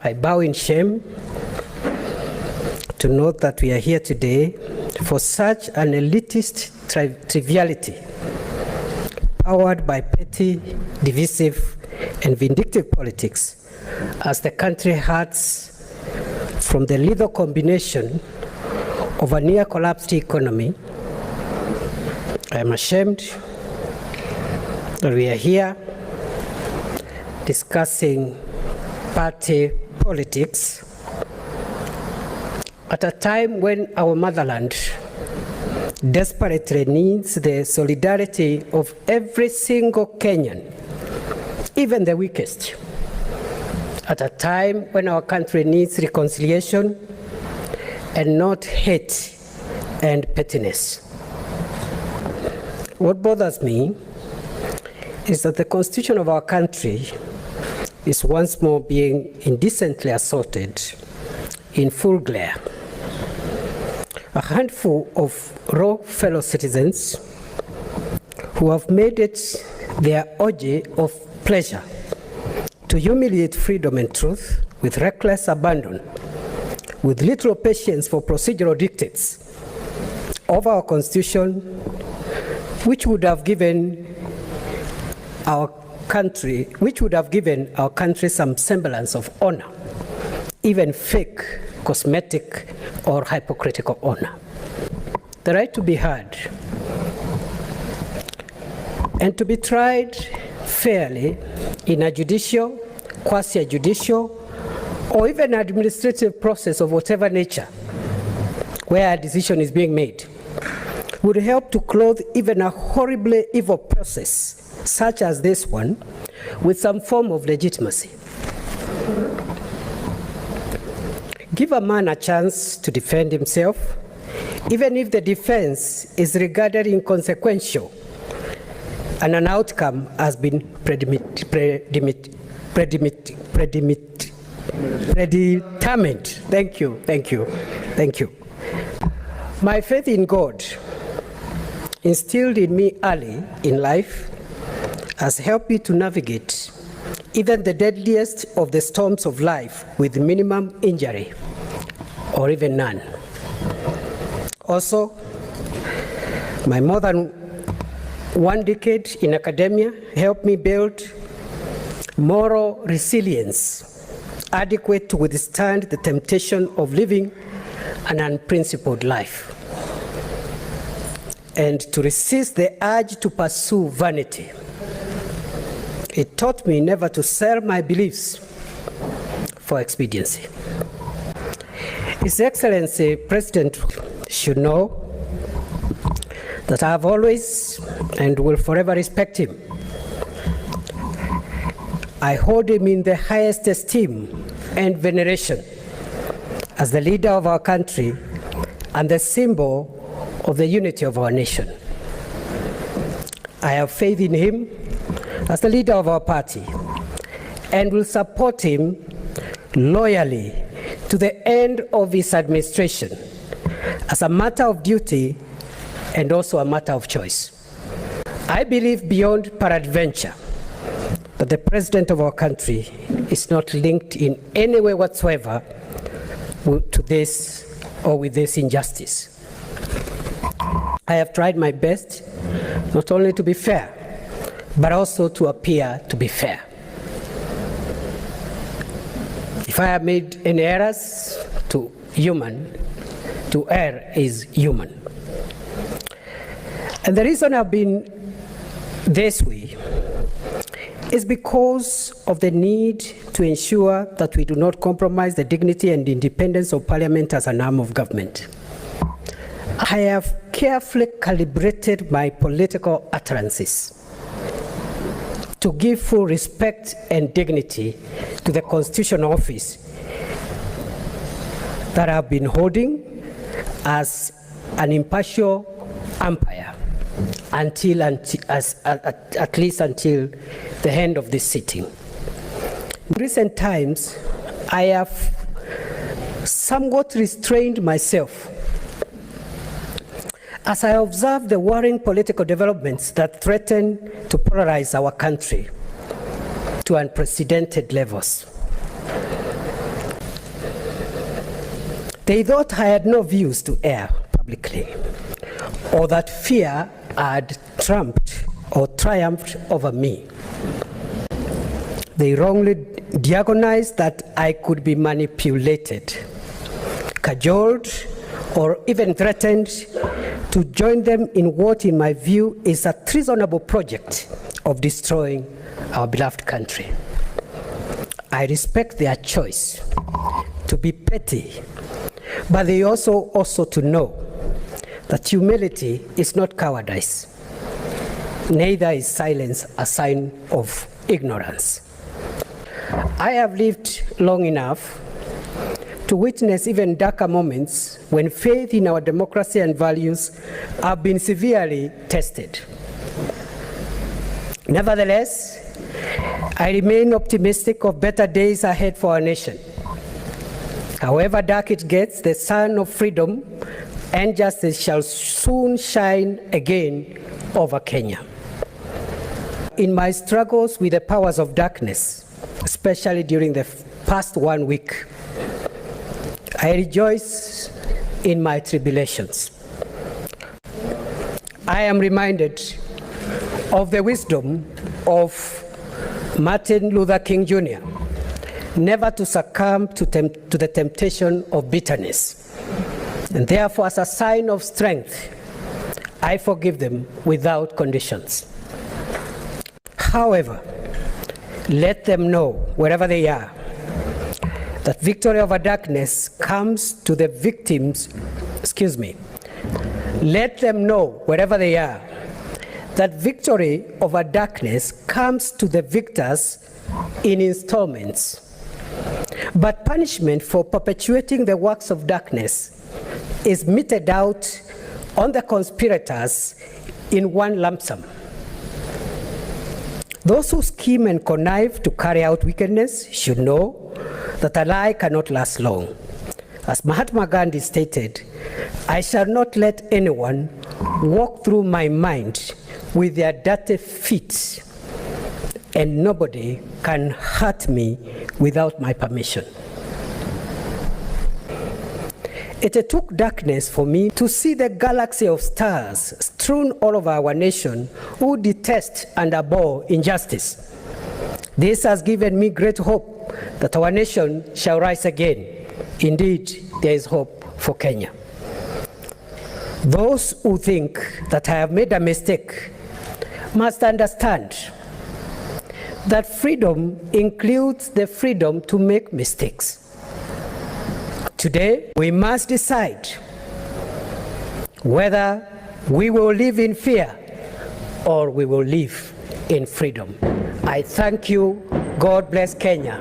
I bow in shame to note that we are here today for such an elitist triviality, powered by petty, divisive, and vindictive politics, as the country hurts from the lethal combination of a near-collapsed economy. I am ashamed that we are here discussing party politics at a time when our motherland desperately needs the solidarity of every single Kenyan, even the weakest. At a time when our country needs reconciliation and not hate and pettiness. What bothers me is that the constitution of our country is once more being indecently assaulted in full glare. A handful of raw fellow citizens who have made it their orgy of pleasure to humiliate freedom and truth with reckless abandon, with little patience for procedural dictates of our constitution, which would have given our country some semblance of honor, even fake, cosmetic, or hypocritical honor. The right to be heard and to be tried fairly in a judicial, quasi-judicial, or even administrative process of whatever nature where a decision is being made would help to clothe even a horribly evil process such as this one with some form of legitimacy. Give a man a chance to defend himself, even if the defense is regarded inconsequential and an outcome has been predetermined. Thank you. My faith in God, instilled in me early in life, has helped me to navigate even the deadliest of the storms of life with minimum injury, or even none. Also, my more than 1 decade in academia helped me build moral resilience adequate to withstand the temptation of living an unprincipled life and to resist the urge to pursue vanity. It taught me never to sell my beliefs for expediency. His Excellency President should know that I have always and will forever respect him. I hold him in the highest esteem and veneration as the leader of our country and the symbol of the unity of our nation. I have faith in him as the leader of our party and will support him loyally to the end of his administration as a matter of duty and also a matter of choice. I believe beyond peradventure that the president of our country is not linked in any way whatsoever to this or with this injustice. I have tried my best not only to be fair, but also to appear to be fair. If I have made any errors, to err is human. And the reason I've been this way is because of the need to ensure that we do not compromise the dignity and independence of Parliament as an arm of government. I have carefully calibrated my political utterances to give full respect and dignity to the constitutional office that I've been holding as an impartial umpire at least until the end of this sitting. In recent times, I have somewhat restrained myself as I observe the worrying political developments that threaten to polarize our country to unprecedented levels. They thought I had no views to air publicly, or that fear had trumped or triumphed over me. They wrongly diagonized that I could be manipulated, cajoled, or even threatened to join them in what, in my view, is a treasonable project of destroying our beloved country. I respect their choice to be petty, but they also to know that humility is not cowardice. Neither is silence a sign of ignorance. I have lived long enough to witness even darker moments when faith in our democracy and values have been severely tested. Nevertheless, I remain optimistic of better days ahead for our nation. However dark it gets, the sun of freedom and justice shall soon shine again over Kenya. In my struggles with the powers of darkness, especially during the past 1 week, I rejoice in my tribulations. I am reminded of the wisdom of Martin Luther King Jr., never to succumb to the temptation of bitterness. And therefore, as a sign of strength, I forgive them without conditions. However, let them know, wherever they are, that victory over darkness comes to the victims, let them know, wherever they are, that victory over darkness comes to the victors in installments. But punishment for perpetuating the works of darkness is meted out on the conspirators in one lump sum. Those who scheme and connive to carry out wickedness should know that a lie cannot last long. As Mahatma Gandhi stated, I shall not let anyone walk through my mind with their dirty feet, and nobody can hurt me without my permission. It took darkness for me to see the galaxy of stars strewn all over our nation who detest and abhor injustice. This has given me great hope that our nation shall rise again. Indeed, there is hope for Kenya. Those who think that I have made a mistake must understand that freedom includes the freedom to make mistakes. Today, we must decide whether we will live in fear or we will live in freedom. I thank you. God bless Kenya.